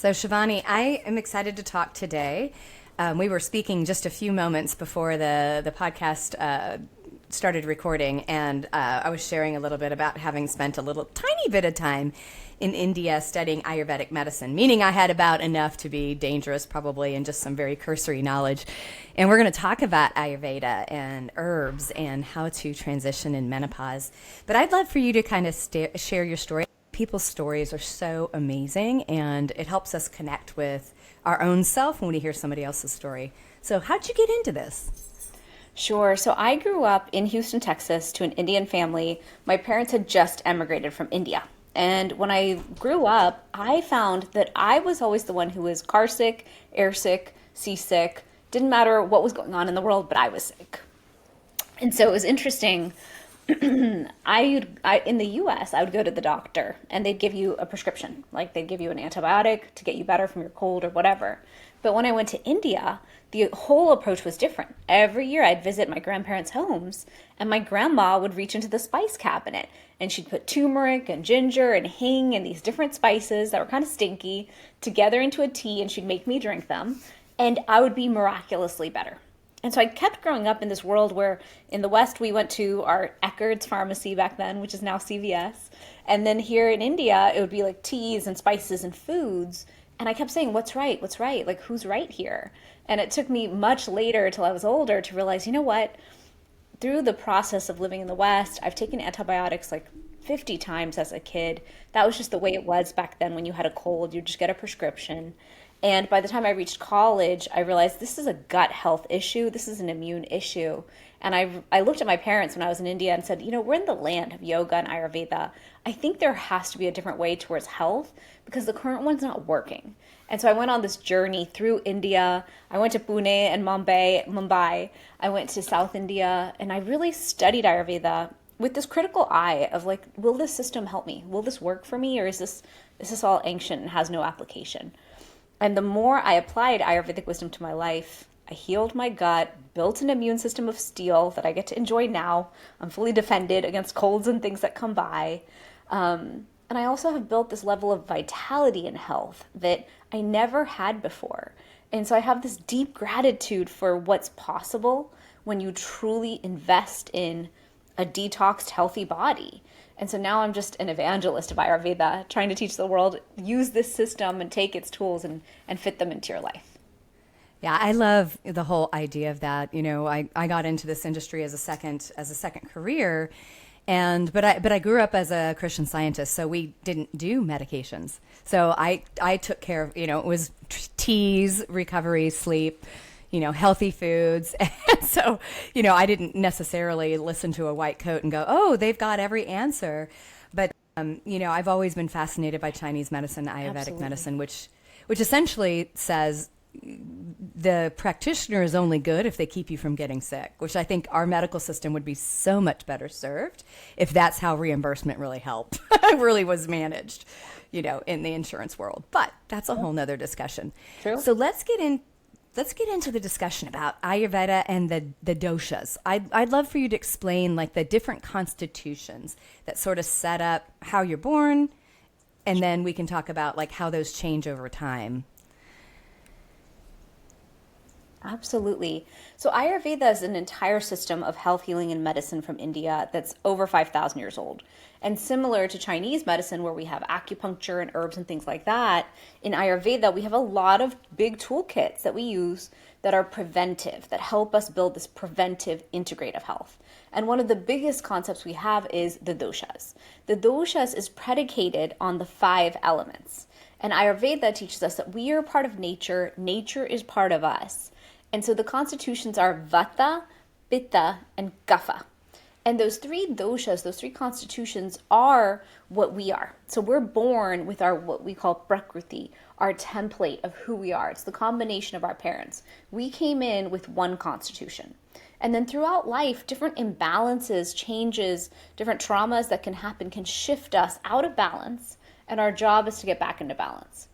So, Shivani, I am excited to talk today. We were speaking just a few moments before the podcast started recording, and I was sharing a little bit about having spent a little tiny bit of time in India studying Ayurvedic medicine, meaning I had about enough to be dangerous, probably, and just some very cursory knowledge. And we're going to talk about Ayurveda and herbs and how to transition in menopause. But I'd love for you to kind of share your story. People's stories are so amazing, and it helps us connect with our own self when we hear somebody else's story. So how'd you get into this? Sure. So I grew up in Houston, Texas, to an Indian family. My parents had just emigrated from India. And when I grew up, I found that I was always the one who was car sick, air sick, seasick. Didn't matter what was going on in the world, but I was sick. And so it was interesting. In the US, I would go to the doctor and they'd give you a prescription. Like they'd give you an antibiotic to get you better from your cold or whatever. But when I went to India, the whole approach was different. Every year I'd visit my grandparents' homes and my grandma would reach into the spice cabinet and she'd put turmeric and ginger and hing and these different spices that were kind of stinky together into a tea, and she'd make me drink them and I would be miraculously better. And so I kept growing up in this world where in the West we went to our Eckerd's pharmacy back then, which is now CVS. And then here in India, it would be like teas and spices and foods. And I kept saying, what's right? What's right? Like, who's right here? And it took me much later till I was older to realize, you know what? Through the process of living in the West, I've taken antibiotics like 50 times as a kid. That was just the way it was back then. When you had a cold, you just get a prescription. And by the time I reached college, I realized this is a gut health issue. This is an immune issue. And I looked at my parents when I was in India and said, you know, we're in the land of yoga and Ayurveda. I think there has to be a different way towards health because the current one's not working. And so I went on this journey through India. I went to Pune and Mumbai. I went to South India, and I really studied Ayurveda with this critical eye of like, will this system help me? Will this work for me? Or is this all ancient and has no application? And the more I applied Ayurvedic wisdom to my life, I healed my gut, built an immune system of steel that I get to enjoy now. I'm fully defended against colds and things that come by. And I also have built this level of vitality and health that I never had before. And so I have this deep gratitude for what's possible when you truly invest in a detoxed, healthy body. And so now I'm just an evangelist of Ayurveda, trying to teach the world, use this system and take its tools and fit them into your life. Yeah, I love the whole idea of that. You know, I got into this industry as a second career, but I grew up as a Christian Scientist, so we didn't do medications. So I took care of, it was teas, recovery, sleep, healthy foods. And so, I didn't necessarily listen to a white coat and go, oh, they've got every answer. But, I've always been fascinated by Chinese medicine, Ayurvedic Absolutely. medicine, which essentially says the practitioner is only good if they keep you from getting sick, which I think our medical system would be so much better served if that's how reimbursement really helped, really was managed, in the insurance world. But that's a whole nother discussion. True. So let's get into the discussion about Ayurveda and the doshas. I'd love for you to explain like the different constitutions that sort of set up how you're born, and then we can talk about like how those change over time. Absolutely. So Ayurveda is an entire system of health, healing, and medicine from India that's over 5,000 years old. And similar to Chinese medicine, where we have acupuncture and herbs and things like that, in Ayurveda, we have a lot of big toolkits that we use that are preventive, that help us build this preventive integrative health. And one of the biggest concepts we have is the doshas. The doshas is predicated on the 5 elements. And Ayurveda teaches us that we are part of nature, nature is part of us. And so the constitutions are Vata, Pitta, and Kapha. And those 3 doshas, those 3 constitutions are what we are. So we're born with our what we call prakriti, our template of who we are. It's the combination of our parents. We came in with one constitution. And then throughout life, different imbalances, changes, different traumas that can happen can shift us out of balance. And our job is to get back into balance.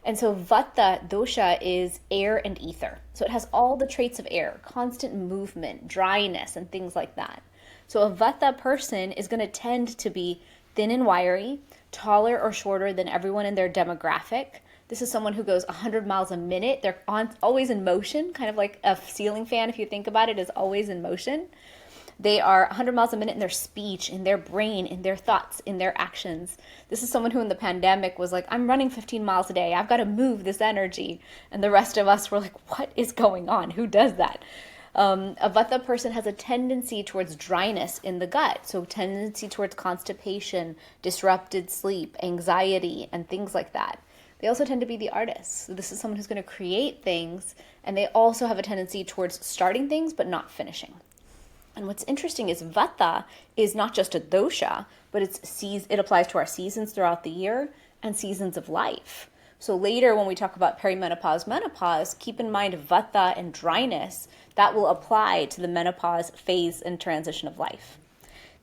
And so Vata dosha is air and ether. So it has all the traits of air, constant movement, dryness, and things like that. So a Vata person is going to tend to be thin and wiry, taller or shorter than everyone in their demographic. This is someone who goes 100 miles a minute. They're always in motion, kind of like a ceiling fan, if you think about it, is always in motion. They are 100 miles a minute in their speech, in their brain, in their thoughts, in their actions. This is someone who in the pandemic was like, I'm running 15 miles a day. I've got to move this energy. And the rest of us were like, what is going on? Who does that? A Vata person has a tendency towards dryness in the gut. So tendency towards constipation, disrupted sleep, anxiety, and things like that. They also tend to be the artists. So this is someone who's going to create things. And they also have a tendency towards starting things, but not finishing. And what's interesting is Vata is not just a dosha, but it applies to our seasons throughout the year and seasons of life. So later when we talk about perimenopause, menopause, keep in mind Vata and dryness, that will apply to the menopause phase and transition of life.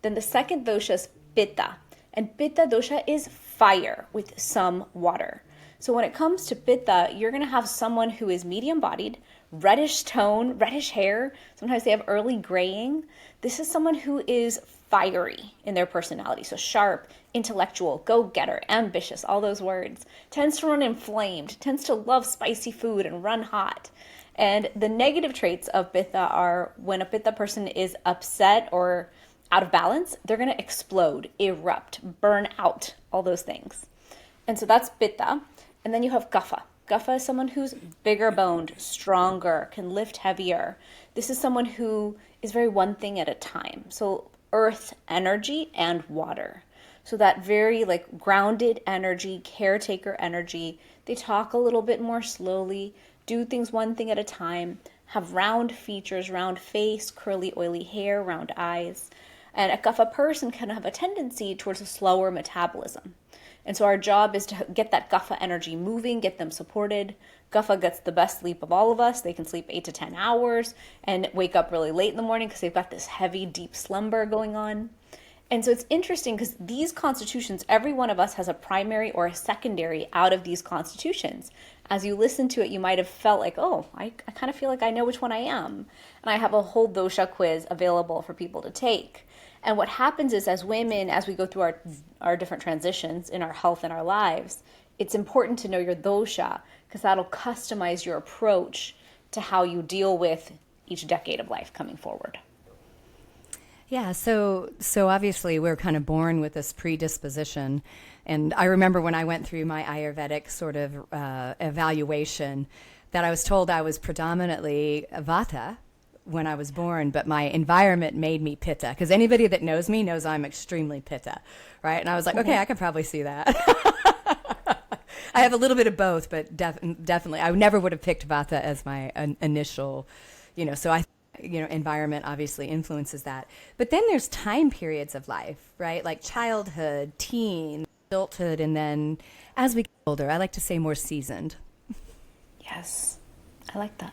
Then the second dosha is Pitta. And Pitta dosha is fire with some water. So when it comes to Pitta, you're going to have someone who is medium-bodied, reddish tone, reddish hair. Sometimes they have early graying. This is someone who is fiery in their personality. So sharp, intellectual, go-getter, ambitious, all those words. Tends to run inflamed, tends to love spicy food and run hot. And the negative traits of Pitta are when a Pitta person is upset or out of balance, they're going to explode, erupt, burn out, all those things. And so that's Pitta. And then you have Kapha. Kapha is someone who's bigger boned, stronger, can lift heavier. This is someone who is very one thing at a time. So earth energy and water. So that very like grounded energy, caretaker energy. They talk a little bit more slowly, do things one thing at a time, have round features, round face, curly, oily hair, round eyes. And a Kapha person can have a tendency towards a slower metabolism. And so our job is to get that Kapha energy moving, get them supported. Kapha gets the best sleep of all of us. They can sleep 8 to 10 hours and wake up really late in the morning because they've got this heavy, deep slumber going on. And so it's interesting because these constitutions, every one of us has a primary or a secondary out of these constitutions. As you listen to it, you might have felt like, oh, I kind of feel like I know which one I am. And I have a whole dosha quiz available for people to take. And what happens is as women, as we go through our different transitions in our health and our lives, it's important to know your dosha because that'll customize your approach to how you deal with each decade of life coming forward. Yeah, so obviously we're kind of born with this predisposition. And I remember when I went through my Ayurvedic sort of evaluation that I was told I was predominantly Vata when I was born, but my environment made me Pitta, because anybody that knows me knows I'm extremely Pitta, right? And I was like, okay, I can probably see that. I have a little bit of both, but definitely, I never would have picked Vata as my initial, so environment obviously influences that. But then there's time periods of life, right? Like childhood, teen, adulthood, and then as we get older, I like to say more seasoned. Yes, I like that.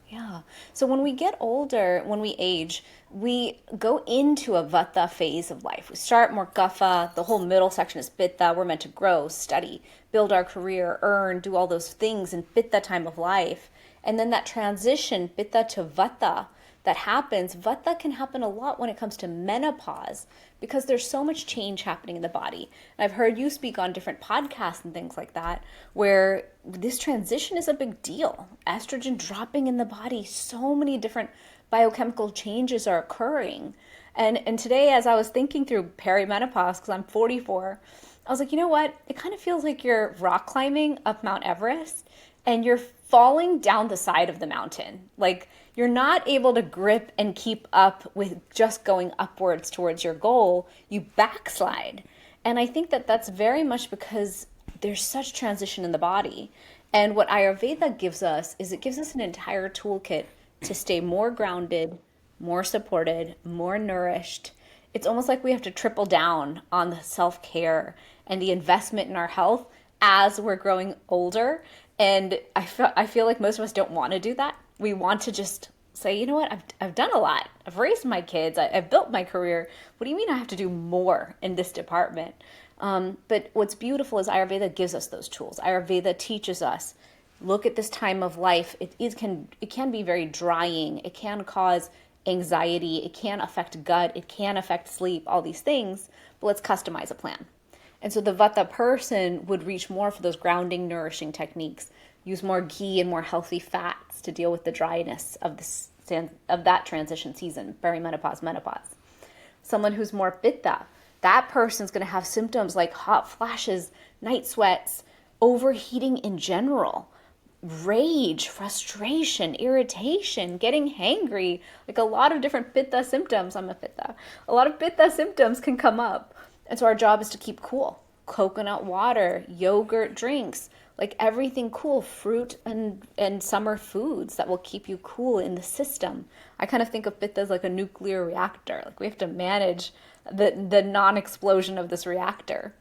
Yeah. So when we get older, when we age, we go into a Vata phase of life. We start more Kapha. The whole middle section is Pitta. We're meant to grow, study, build our career, earn, do all those things in Pitta time of life. And then that transition, Pitta to Vata, that happens. Vata can happen a lot when it comes to menopause because there's so much change happening in the body. And I've heard you speak on different podcasts and things like that, where this transition is a big deal. Estrogen dropping in the body, so many different biochemical changes are occurring. And today, as I was thinking through perimenopause, because I'm 44, I was like, you know what? It kind of feels like you're rock climbing up Mount Everest and you're falling down the side of the mountain. Like you're not able to grip and keep up with just going upwards towards your goal. You backslide. And I think that that's very much because there's such transition in the body. And what Ayurveda gives us is it gives us an entire toolkit to stay more grounded, more supported, more nourished. It's almost like we have to triple down on the self-care and the investment in our health as we're growing older. And I feel like most of us don't want to do that. We want to just say, you know what, I've done a lot. I've raised my kids. I've built my career. What do you mean I have to do more in this department? But what's beautiful is Ayurveda gives us those tools. Ayurveda teaches us, look at this time of life. It can be very drying. It can cause anxiety. It can affect gut. It can affect sleep, all these things. But let's customize a plan. And so the Vata person would reach more for those grounding, nourishing techniques, use more ghee and more healthy fats to deal with the dryness of that transition season, perimenopause, menopause. Someone who's more Pitta, that person's going to have symptoms like hot flashes, night sweats, overheating in general, rage, frustration, irritation, getting hangry, like a lot of different Pitta symptoms. I'm a Pitta. A lot of Pitta symptoms can come up. And so our job is to keep cool. Coconut water, yogurt drinks, like everything cool, fruit and summer foods that will keep you cool in the system. I kind of think of Pitta as like a nuclear reactor. Like we have to manage the non-explosion of this reactor.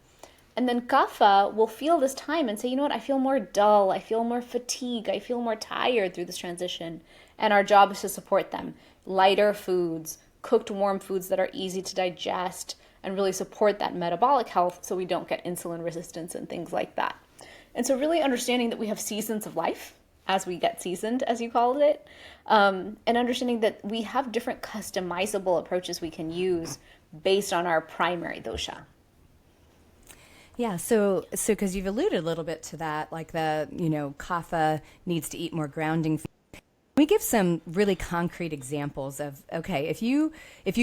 And then Kapha will feel this time and say, you know what, I feel more dull, I feel more fatigue, I feel more tired through this transition. And our job is to support them. Lighter foods, cooked warm foods that are easy to digest, and really support that metabolic health so we don't get insulin resistance and things like that. And so really understanding that we have seasons of life as we get seasoned, as you called it, and understanding that we have different customizable approaches we can use based on our primary dosha. Yeah, so because you've alluded a little bit to that, like Kapha needs to eat more grounding. We give some really concrete examples of, okay, if you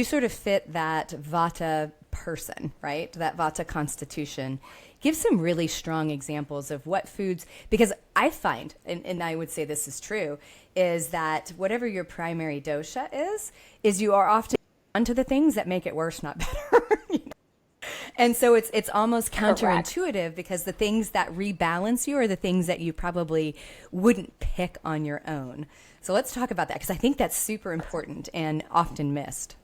sort of fit that Vata person, right, that Vata constitution, give some really strong examples of what foods, because I find, and I would say this is true, is that whatever your primary dosha is you are often onto the things that make it worse, not better. And so it's almost counterintuitive because the things that rebalance you are the things that you probably wouldn't pick on your own. So let's talk about that because I think that's super important and often missed.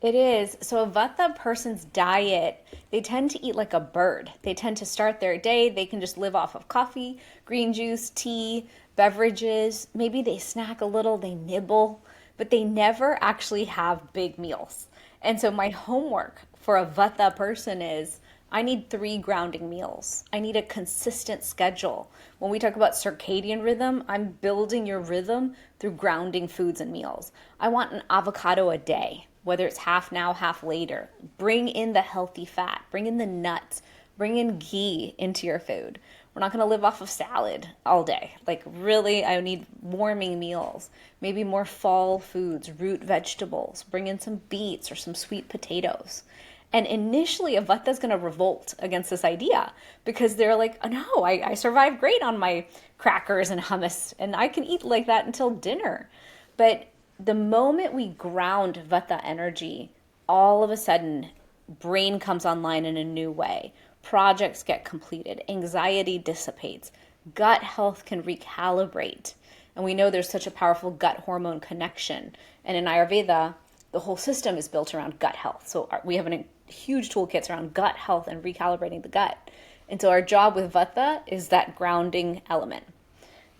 It is. So a Vata person's diet, they tend to eat like a bird. They tend to start their day, they can just live off of coffee, green juice, tea, beverages. Maybe they snack a little, they nibble, but they never actually have big meals. And so my homework for a Vata person is I need 3 grounding meals. I need a consistent schedule. When we talk about circadian rhythm, I'm building your rhythm through grounding foods and meals. I want an avocado a day, whether it's half now, half later. Bring in the healthy fat, bring in the nuts, bring in ghee into your food. We're not going to live off of salad all day. Like really, I need warming meals, maybe more fall foods, root vegetables, bring in some beets or some sweet potatoes. And initially, a Vata is going to revolt against this idea because they're like, oh, no, I survive great on my crackers and hummus, and I can eat like that until dinner. But the moment we ground Vata energy, all of a sudden, brain comes online in a new way. Projects get completed, anxiety dissipates, gut health can recalibrate. And we know there's such a powerful gut hormone connection. And in Ayurveda, the whole system is built around gut health. So we have a huge toolkits around gut health and recalibrating the gut. And so our job with Vata is that grounding element.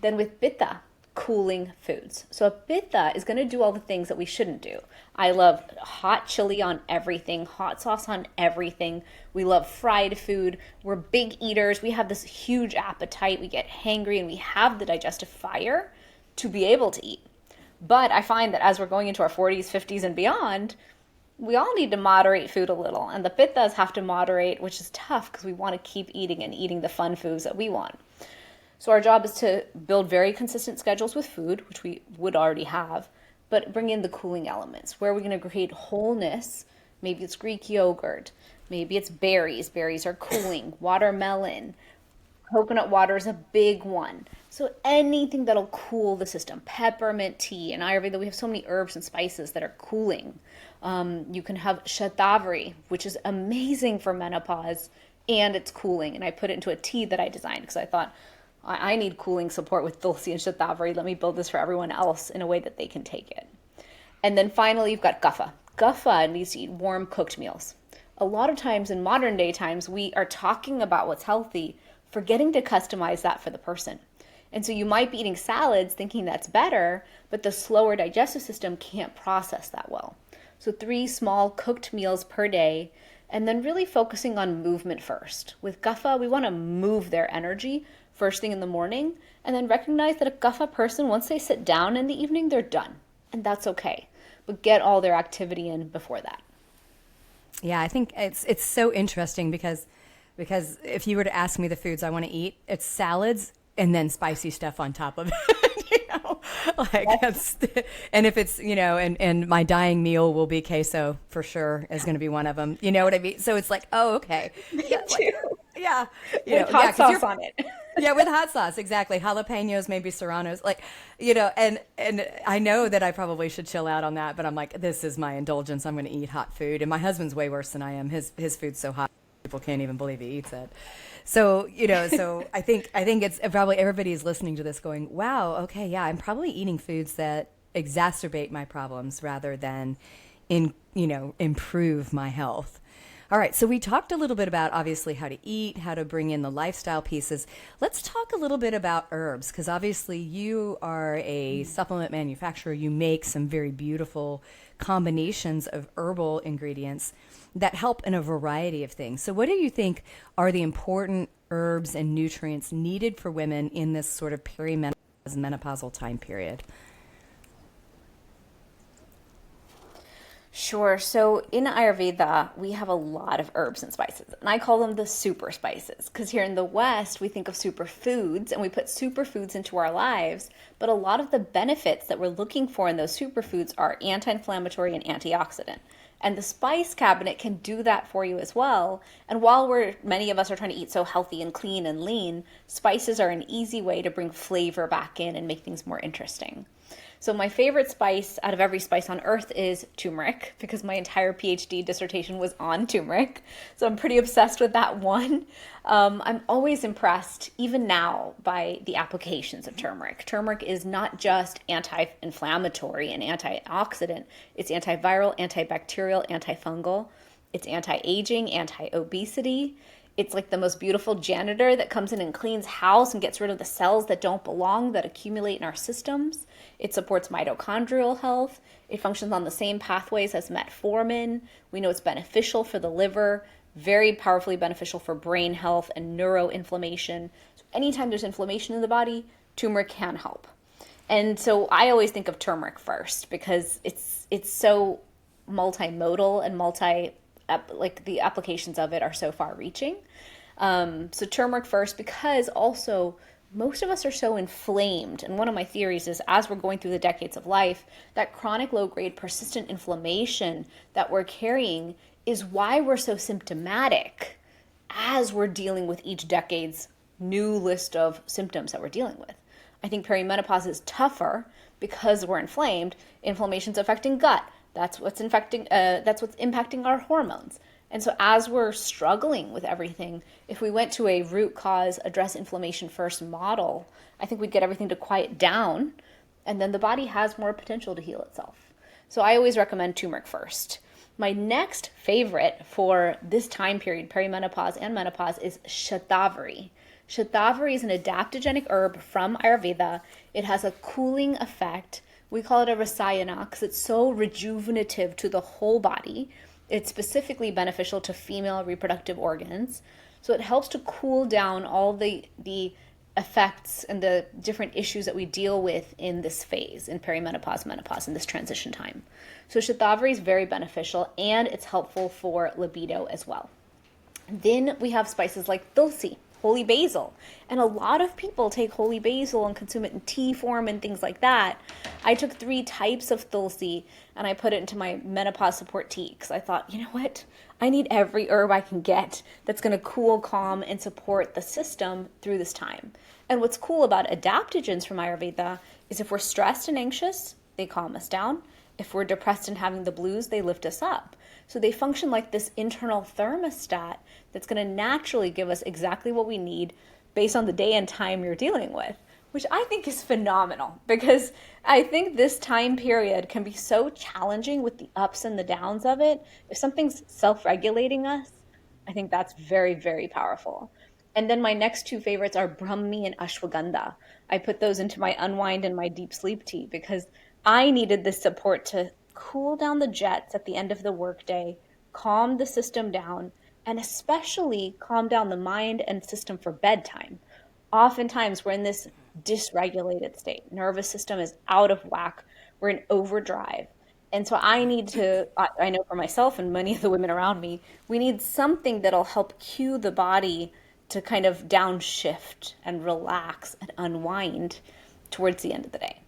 Then with Pitta, cooling foods. So a Pitta is going to do all the things that we shouldn't do. I love hot chili on everything, hot sauce on everything. We love fried food. We're big eaters. We have this huge appetite. We get hangry and we have the digestive fire to be able to eat. But I find that as we're going into our 40s, 50s, and beyond, we all need to moderate food a little. And the Pittas have to moderate, which is tough because we want to keep eating and eating the fun foods that we want. So our job is to build very consistent schedules with food, which we would already have, but bring in the cooling elements. Where are we going to create wholeness? Maybe it's Greek yogurt. Maybe it's berries. Berries are cooling. Watermelon. Coconut water is a big one. So anything that'll cool the system. Peppermint tea. In Ayurveda, we have so many herbs and spices that are cooling. You can have shatavari, which is amazing for menopause, and it's cooling. And I put it into a tea that I designed because I thought, I need cooling support with tulsi and shatavari. Let me build this for everyone else in a way that they can take it. And then finally, you've got Kapha. Kapha needs to eat warm cooked meals. A lot of times in modern day times, we are talking about what's healthy, forgetting to customize that for the person. And so you might be eating salads thinking that's better, but the slower digestive system can't process that well. So 3 small cooked meals per day, and then really focusing on movement first. With Kapha, we want to move their energy first thing in the morning, and then recognize that a Kapha person, once they sit down in the evening, they're done. And that's okay. But get all their activity in before that. Yeah, I think it's so interesting because if you were to ask me the foods I want to eat, it's salads and then spicy stuff on top of it. Like and if it's and my dying meal will be queso for sure is going to be one of them. You know what I mean? So it's like, oh, okay, Me yeah, too. yeah, With hot sauce on it. Yeah, with hot sauce, exactly. Jalapenos, maybe serranos, and I know that I probably should chill out on that, but I'm like, this is my indulgence. I'm going to eat hot food, and my husband's way worse than I am. His food's so hot, people can't even believe he eats it. So so I think it's probably everybody's listening to this going, wow, okay, yeah, I'm probably eating foods that exacerbate my problems rather than improve my health. All right, so we talked a little bit about obviously how to eat, how to bring in the lifestyle pieces. Let's talk a little bit about herbs, because obviously you are a supplement manufacturer. You make some very beautiful combinations of herbal ingredients that help in a variety of things. So what do you think are the important herbs and nutrients needed for women in this sort of perimenopause, menopausal time period? Sure. So in Ayurveda, we have a lot of herbs and spices, and I call them the super spices because here in the West, we think of superfoods and we put superfoods into our lives, but a lot of the benefits that we're looking for in those superfoods are anti-inflammatory and antioxidant. And the spice cabinet can do that for you as well. And while many of us are trying to eat so healthy and clean and lean, spices are an easy way to bring flavor back in and make things more interesting. So my favorite spice out of every spice on earth is turmeric, because my entire PhD dissertation was on turmeric. So I'm pretty obsessed with that one. I'm always impressed, even now, by the applications of turmeric. Turmeric is not just anti-inflammatory and antioxidant. It's antiviral, antibacterial, antifungal. It's anti-aging, anti-obesity. It's like the most beautiful janitor that comes in and cleans house and gets rid of the cells that don't belong, that accumulate in our systems. It supports mitochondrial health. It functions on the same pathways as metformin. We know it's beneficial for the liver, very powerfully beneficial for brain health and neuroinflammation. So anytime there's inflammation in the body, turmeric can help. And so I always think of turmeric first because it's so multimodal and like the applications of it are so far reaching. So turmeric first, because also most of us are so inflamed. And one of my theories is as we're going through the decades of life, that chronic low-grade persistent inflammation that we're carrying is why we're so symptomatic as we're dealing with each decade's new list of symptoms that we're dealing with. I think perimenopause is tougher because we're inflamed. Inflammation's affecting gut. That's what's impacting our hormones. And so as we're struggling with everything, if we went to a root cause, address inflammation first model, I think we'd get everything to quiet down, and then the body has more potential to heal itself. So I always recommend turmeric first. My next favorite for this time period, perimenopause and menopause, is shatavari. Shatavari is an adaptogenic herb from Ayurveda. It has a cooling effect. We call it a rasayana because it's so rejuvenative to the whole body. It's specifically beneficial to female reproductive organs. So it helps to cool down all the effects and the different issues that we deal with in this phase, in perimenopause, menopause, in this transition time. So shatavari is very beneficial and it's helpful for libido as well. Then we have spices like tulsi, holy basil. And a lot of people take holy basil and consume it in tea form and things like that. I took 3 types of tulsi and I put it into my menopause support tea because I thought, you know what? I need every herb I can get that's going to cool, calm, and support the system through this time. And what's cool about adaptogens from Ayurveda is if we're stressed and anxious, they calm us down. If we're depressed and having the blues, they lift us up. So they function like this internal thermostat that's going to naturally give us exactly what we need based on the day and time you're dealing with, which I think is phenomenal because I think this time period can be so challenging with the ups and the downs of it. If something's self-regulating us, I think that's very, very powerful. And then my next 2 favorites are Brahmi and Ashwagandha. I put those into my unwind and my deep sleep tea because I needed this support to cool down the jets at the end of the workday, calm the system down, and especially calm down the mind and system for bedtime. Oftentimes we're in this dysregulated state. Nervous system is out of whack. We're in overdrive. And so I know for myself and many of the women around me, we need something that'll help cue the body to kind of downshift and relax and unwind towards the end of the day.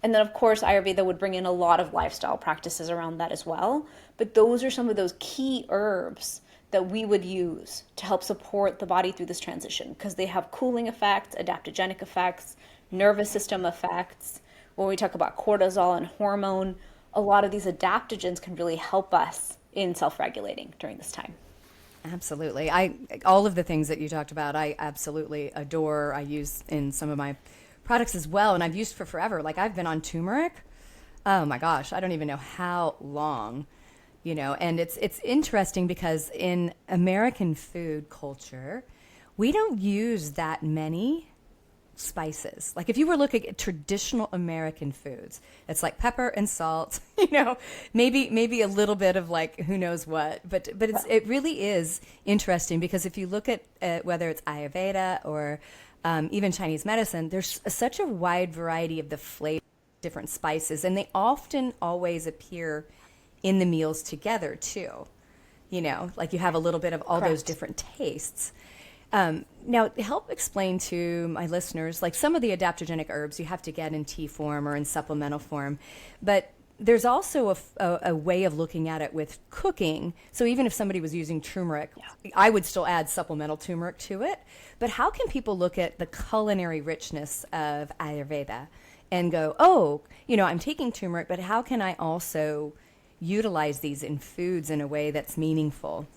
And then, of course, Ayurveda would bring in a lot of lifestyle practices around that as well. But those are some of those key herbs that we would use to help support the body through this transition, because they have cooling effects, adaptogenic effects, nervous system effects. When we talk about cortisol and hormone, a lot of these adaptogens can really help us in self-regulating during this time. Absolutely. All of the things that you talked about, I absolutely adore. I use in some of my products as well, and I've used for forever. Like, I've been on turmeric. Oh my gosh, I don't even know how long, and it's interesting because in American food culture, we don't use that many spices. Like, if you were looking at traditional American foods, it's like pepper and salt, maybe a little bit of like who knows what, but it really is interesting, because if you look at whether it's Ayurveda or even Chinese medicine, there's such a wide variety of the flavor, different spices, and they often always appear in the meals together too. Like you have a little bit of all those different tastes. Now, help explain to my listeners, like some of the adaptogenic herbs you have to get in tea form or in supplemental form, but there's also a way of looking at it with cooking. So even if somebody was using turmeric, I would still add supplemental turmeric to it. But how can people look at the culinary richness of Ayurveda and go, oh, I'm taking turmeric, but how can I also utilize these in foods in a way that's meaningful?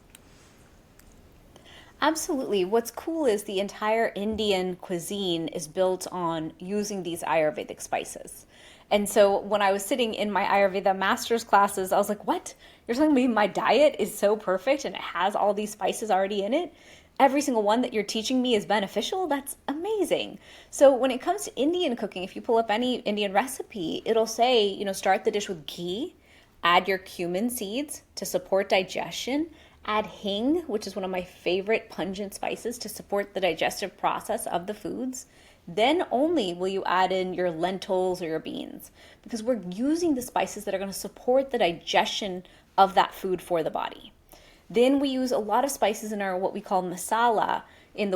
Absolutely. What's cool is the entire Indian cuisine is built on using these Ayurvedic spices. And so when I was sitting in my Ayurveda master's classes, I was like, what? You're telling me my diet is so perfect and it has all these spices already in it? Every single one that you're teaching me is beneficial? That's amazing. So when it comes to Indian cooking, if you pull up any Indian recipe, it'll say, start the dish with ghee, add your cumin seeds to support digestion, add hing, which is one of my favorite pungent spices to support the digestive process of the foods. Then only will you add in your lentils or your beans, because we're using the spices that are going to support the digestion of that food for the body. Then we use a lot of spices in our what we call masala. In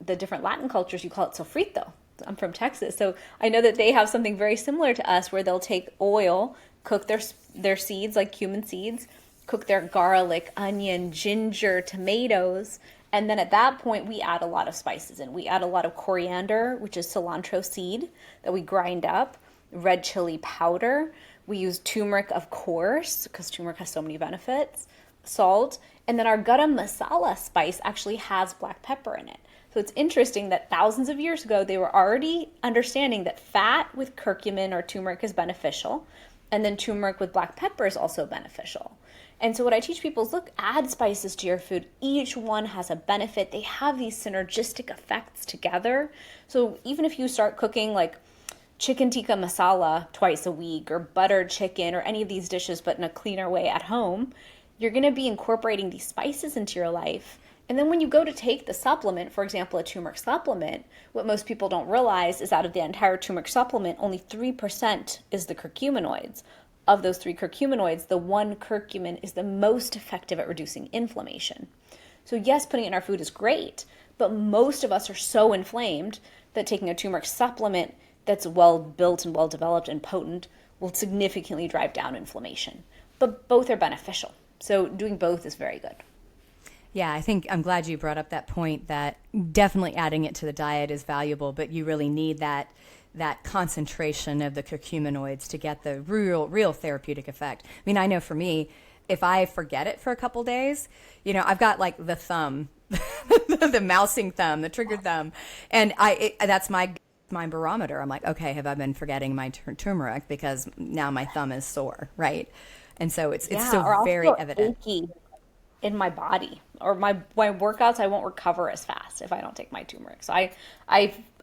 the different Latin cultures, you call it sofrito. I'm from Texas, so I know that they have something very similar to us, where they'll take oil, cook their seeds, like cumin seeds, cook their garlic, onion, ginger, tomatoes, and then at that point we add a lot of spices in. We add a lot of coriander, which is cilantro seed that we grind up, red chili powder. We use turmeric, of course, because turmeric has so many benefits, salt, and then our garam masala spice actually has black pepper in it. So it's interesting that thousands of years ago they were already understanding that fat with curcumin or turmeric is beneficial, and then turmeric with black pepper is also beneficial. And so what I teach people is, look, add spices to your food. Each one has a benefit. They have these synergistic effects together. So even if you start cooking like chicken tikka masala twice a week, or buttered chicken, or any of these dishes but in a cleaner way at home, you're going to be incorporating these spices into your life. And then when you go to take the supplement, for example, a turmeric supplement, what most people don't realize is out of the entire turmeric supplement, only 3% is the curcuminoids. Of those 3 curcuminoids, the 1 curcumin is the most effective at reducing inflammation. So yes, putting it in our food is great, but most of us are so inflamed that taking a turmeric supplement that's well built and well developed and potent will significantly drive down inflammation. But both are beneficial. So doing both is very good. Yeah, I think I'm glad you brought up that point, that definitely adding it to the diet is valuable, but you really need that concentration of the curcuminoids to get the real therapeutic effect. I mean, I know for me, if I forget it for a couple days, I've got like the thumb, the mousing thumb, the triggered thumb, and that's my barometer. I'm like, okay, have I been forgetting my turmeric, because now my thumb is sore, right? And so it's so very evident. Achy in my body, or my workouts, I won't recover as fast if I don't take my turmeric. So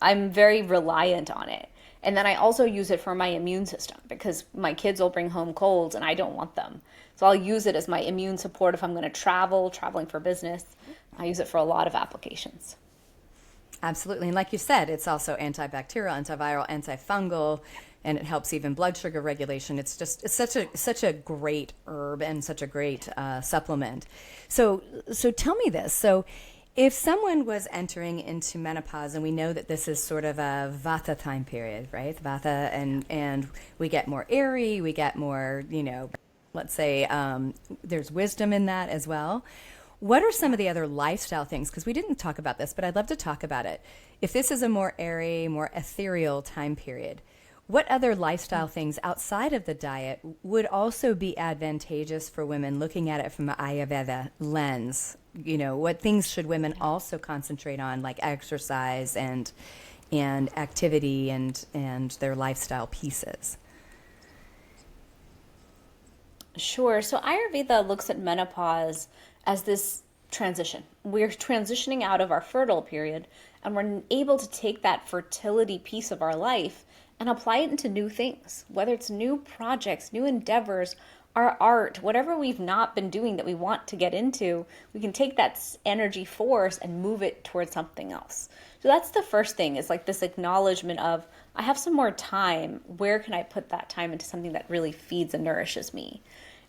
I'm very reliant on it. And then I also use it for my immune system, because my kids will bring home colds and I don't want them. So I'll use it as my immune support if I'm going to traveling for business. I use it for a lot of applications. Absolutely. And like you said, it's also antibacterial, antiviral, antifungal, and it helps even blood sugar regulation. It's such a great herb and such a great supplement. So tell me this. So if someone was entering into menopause, and we know that this is sort of a vata time period, right? Vata, and we get more airy, we get more, let's say there's wisdom in that as well. What are some of the other lifestyle things? Because we didn't talk about this, but I'd love to talk about it. If this is a more airy, more ethereal time period, what other lifestyle things outside of the diet would also be advantageous for women looking at it from an Ayurveda lens? What things should women also concentrate on, like exercise and activity and their lifestyle pieces? Sure. So Ayurveda looks at menopause as this transition. We're transitioning out of our fertile period, and we're able to take that fertility piece of our life and apply it into new things, whether it's new projects, new endeavors, our art, whatever we've not been doing that we want to get into, we can take that energy force and move it towards something else. So that's the first thing, is like this acknowledgement of, I have some more time. Where can I put that time into something that really feeds and nourishes me?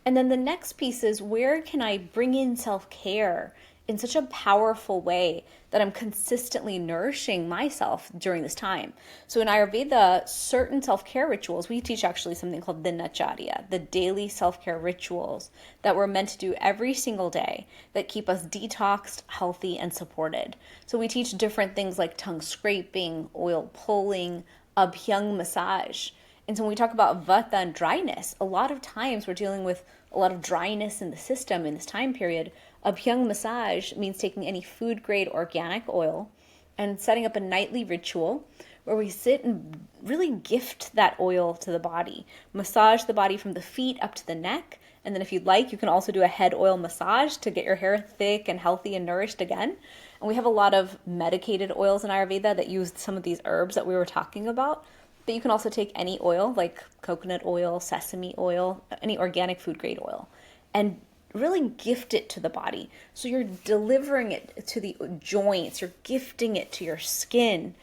And then the next piece is, where can I bring in self-care in such a powerful way that I'm consistently nourishing myself during this time? So in Ayurveda, certain self-care rituals, we teach actually something called dinacharya, the daily self-care rituals that we're meant to do every single day that keep us detoxed, healthy, and supported. So we teach different things like tongue scraping, oil pulling, abhyang massage. And so when we talk about vata and dryness, a lot of times we're dealing with a lot of dryness in the system in this time period. Abhyang massage means taking any food grade organic oil and setting up a nightly ritual where we sit and really gift that oil to the body. Massage the body from the feet up to the neck. And then if you'd like, you can also do a head oil massage to get your hair thick and healthy and nourished again. And we have a lot of medicated oils in Ayurveda that use some of these herbs that we were talking about. But you can also take any oil, like coconut oil, sesame oil, any organic food grade oil, and really gift it to the body. So you're delivering it to the joints, you're gifting it to your skin,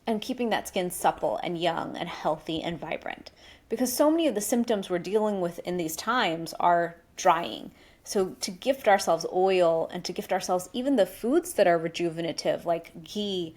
and keeping that skin supple and young and healthy and vibrant. Because so many of the symptoms we're dealing with in these times are drying. So to gift ourselves oil, and to gift ourselves even the foods that are rejuvenative, like ghee,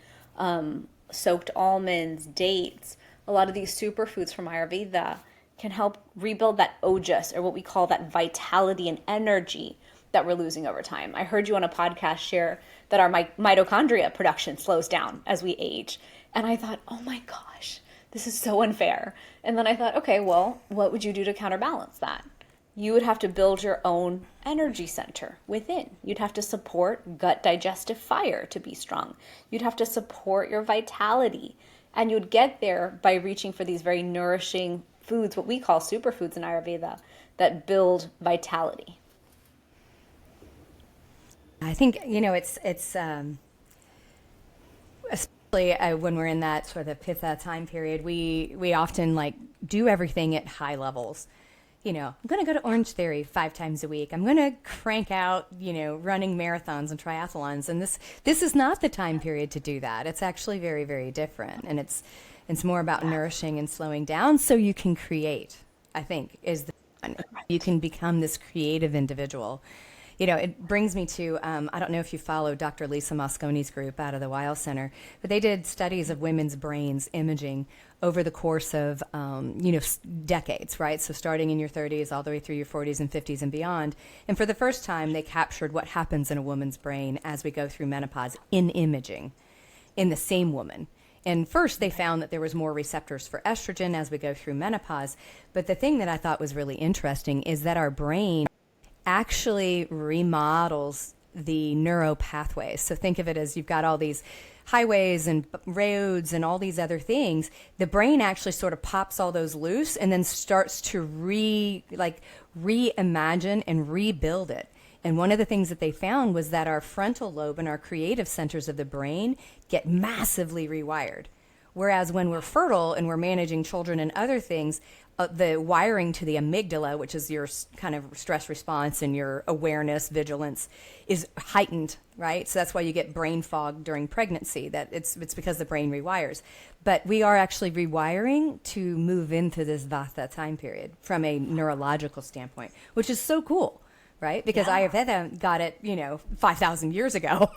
soaked almonds, dates, a lot of these superfoods from Ayurveda can help rebuild that ojas, or what we call that vitality and energy that we're losing over time. I heard you on a podcast share that our mitochondria production slows down as we age. And I thought, oh my gosh, this is so unfair. And then I thought, okay, well, what would you do to counterbalance that? You would have to build your own energy center within. You'd have to support gut digestive fire to be strong. You'd have to support your vitality. And you'd get there by reaching for these very nourishing foods, what we call superfoods in Ayurveda, that build vitality. I think, it's especially when we're in that sort of pitta time period, we often do everything at high levels. I'm going to go to Orange Theory 5 times a week. I'm going to crank out, running marathons and triathlons. And this is not the time period to do that. It's actually very, very different. And it's more about nourishing and slowing down so you can create, I think, you can become this creative individual. It brings me to, I don't know if you follow Dr. Lisa Mosconi's group out of the Weil Center, but they did studies of women's brains imaging over the course of, decades, right? So starting in your 30s all the way through your 40s and 50s and beyond. And for the first time, they captured what happens in a woman's brain as we go through menopause in imaging in the same woman. And first, they found that there was more receptors for estrogen as we go through menopause. But the thing that I thought was really interesting is that our brain actually remodels the neural pathways. So think of it as you've got all these highways and roads and all these other things. The brain actually sort of pops all those loose and then starts to reimagine and rebuild it. And one of the things that they found was that our frontal lobe and our creative centers of the brain get massively rewired Whereas when we're fertile and we're managing children and other things, the wiring to the amygdala, which is your kind of stress response and your awareness, vigilance, is heightened, right? So that's why you get brain fog during pregnancy. That it's because the brain rewires. But we are actually rewiring to move into this Vata time period from a neurological standpoint, which is so cool, right? Because Ayurveda got it, 5,000 years ago.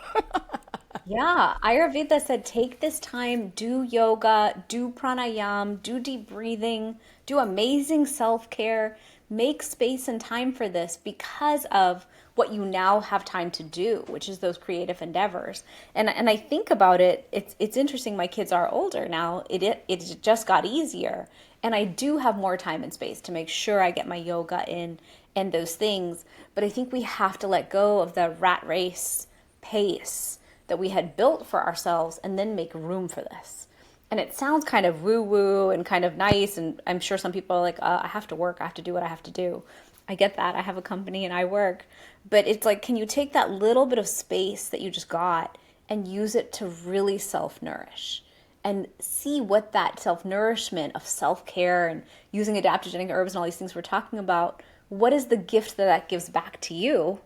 Yeah, Ayurveda said take this time, do yoga, do pranayam, do deep breathing, do amazing self-care, make space and time for this because of what you now have time to do, which is those creative endeavors. And I think about it, it's interesting. My kids are older now. It just got easier, and I do have more time and space to make sure I get my yoga in and those things. But I think we have to let go of the rat race pace that we had built for ourselves and then make room for this. And it sounds kind of woo-woo and kind of nice, and I'm sure some people are like, I have to work, I have to do what I have to do. I get that. I have a company and I work. But it's like, can you take that little bit of space that you just got and use it to really self-nourish? And see what that self-nourishment of self-care and using adaptogenic herbs and all these things we're talking about, what is the gift that gives back to you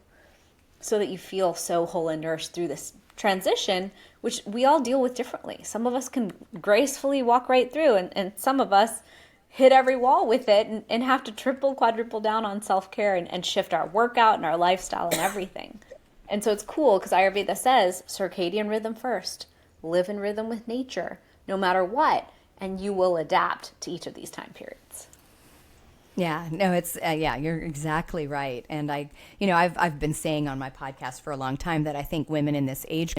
so that you feel so whole and nourished through this transition, which we all deal with differently. Some of us can gracefully walk right through, and some of us hit every wall with it and have to triple, quadruple down on self-care and shift our workout and our lifestyle and everything. And so it's cool because Ayurveda says circadian rhythm first, live in rhythm with nature, no matter what, and you will adapt to each of these time periods. Yeah, no, it's you're exactly right. And I've been saying on my podcast for a long time that I think women in this age,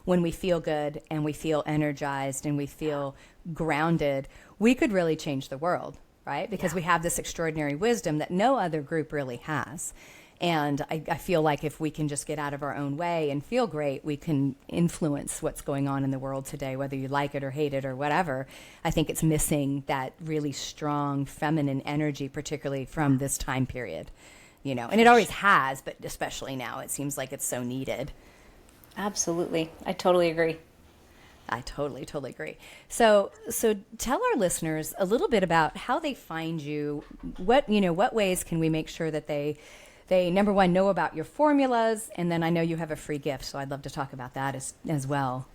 when we feel good and we feel energized and we feel grounded, we could really change the world, right? Because we have this extraordinary wisdom that no other group really has. And I feel like if we can just get out of our own way and feel great, we can influence what's going on in the world today, whether you like it or hate it or whatever. I think it's missing that really strong feminine energy, particularly from this time period, and it always has, but especially now, it seems like it's so needed. Absolutely. I totally agree. I totally agree. So tell our listeners a little bit about how they find you. What ways can we make sure that they number one, know about your formulas, and then I know you have a free gift, so I'd love to talk about that as well.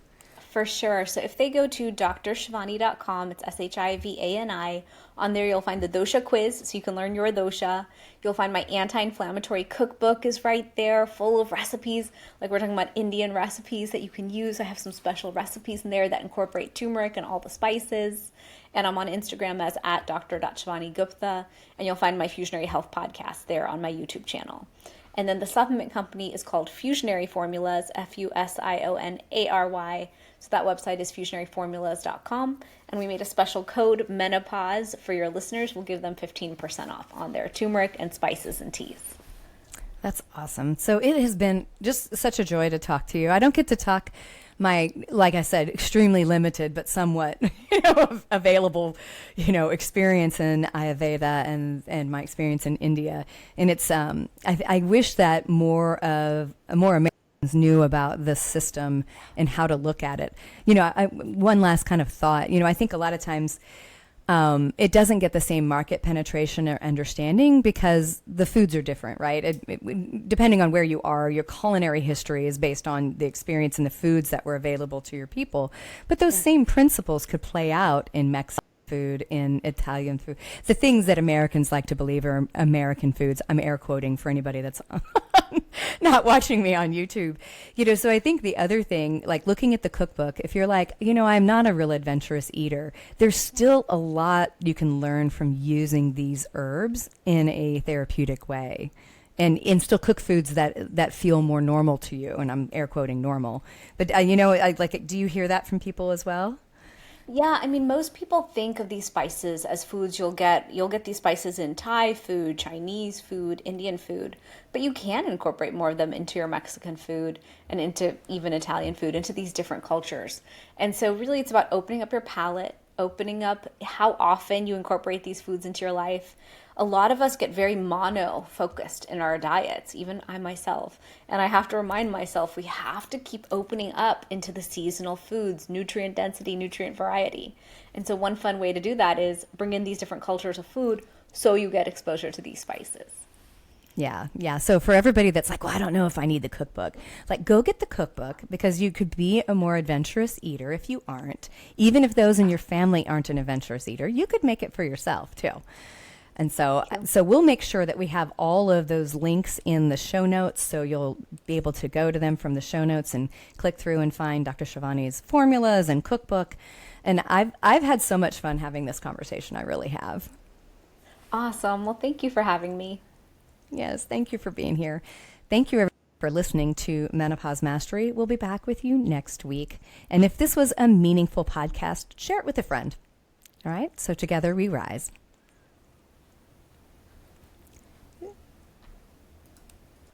For sure. So if they go to drshivani.com, it's Shivani, on there you'll find the dosha quiz, so you can learn your dosha. You'll find my anti-inflammatory cookbook is right there, full of recipes. Like we're talking about Indian recipes that you can use. I have some special recipes in there that incorporate turmeric and all the spices. And I'm on Instagram as @Dr.Shivani Gupta, and you'll find my Fusionary Health podcast there on my YouTube channel. And then the supplement company is called Fusionary Formulas, Fusionary. So that website is fusionaryformulas.com. And we made a special code, Menopause, for your listeners. We'll give them 15% off on their turmeric and spices and teas. That's awesome. So it has been just such a joy to talk to you. I don't get to talk like I said, extremely limited, but somewhat, available, experience in Ayurveda and my experience in India. And it's, I wish that more Americans knew about this system and how to look at it. One last kind of thought, I think a lot of times, it doesn't get the same market penetration or understanding because the foods are different, right? Depending on where you are, your culinary history is based on the experience and the foods that were available to your people. But those same principles could play out in Mexican food, in Italian food, the things that Americans like to believe are American foods. I'm air quoting for anybody that's not watching me on YouTube. So I think the other thing, like looking at the cookbook, if you're like, I'm not a real adventurous eater, there's still a lot you can learn from using these herbs in a therapeutic way. And still cook foods that feel more normal to you. And I'm air quoting normal. But, I like it. Do you hear that from people as well? Yeah, I mean, most people think of these spices as foods you'll get these spices in Thai food, Chinese food, Indian food, but you can incorporate more of them into your Mexican food and into even Italian food, into these different cultures. And so really it's about opening up your palate, opening up how often you incorporate these foods into your life. a lot of us get very mono focused in our diets, even I myself. And I have to remind myself we have to keep opening up into the seasonal foods, nutrient density, nutrient variety. And so one fun way to do that is bring in these different cultures of food so you get exposure to these spices. Yeah. So for everybody that's like, well, I don't know if I need the cookbook, like go get the cookbook, because you could be a more adventurous eater if you aren't. Even if those in your family aren't an adventurous eater, you could make it for yourself too. And so we'll make sure that we have all of those links in the show notes, so you'll be able to go to them from the show notes and click through and find Dr. Shivani's formulas and cookbook. And I've had so much fun having this conversation. I really have. Awesome. Well, thank you for having me. Yes, thank you for being here. Thank you everyone for listening to Menopause Mastery. We'll be back with you next week. And if this was a meaningful podcast, share it with a friend. All right, so together we rise.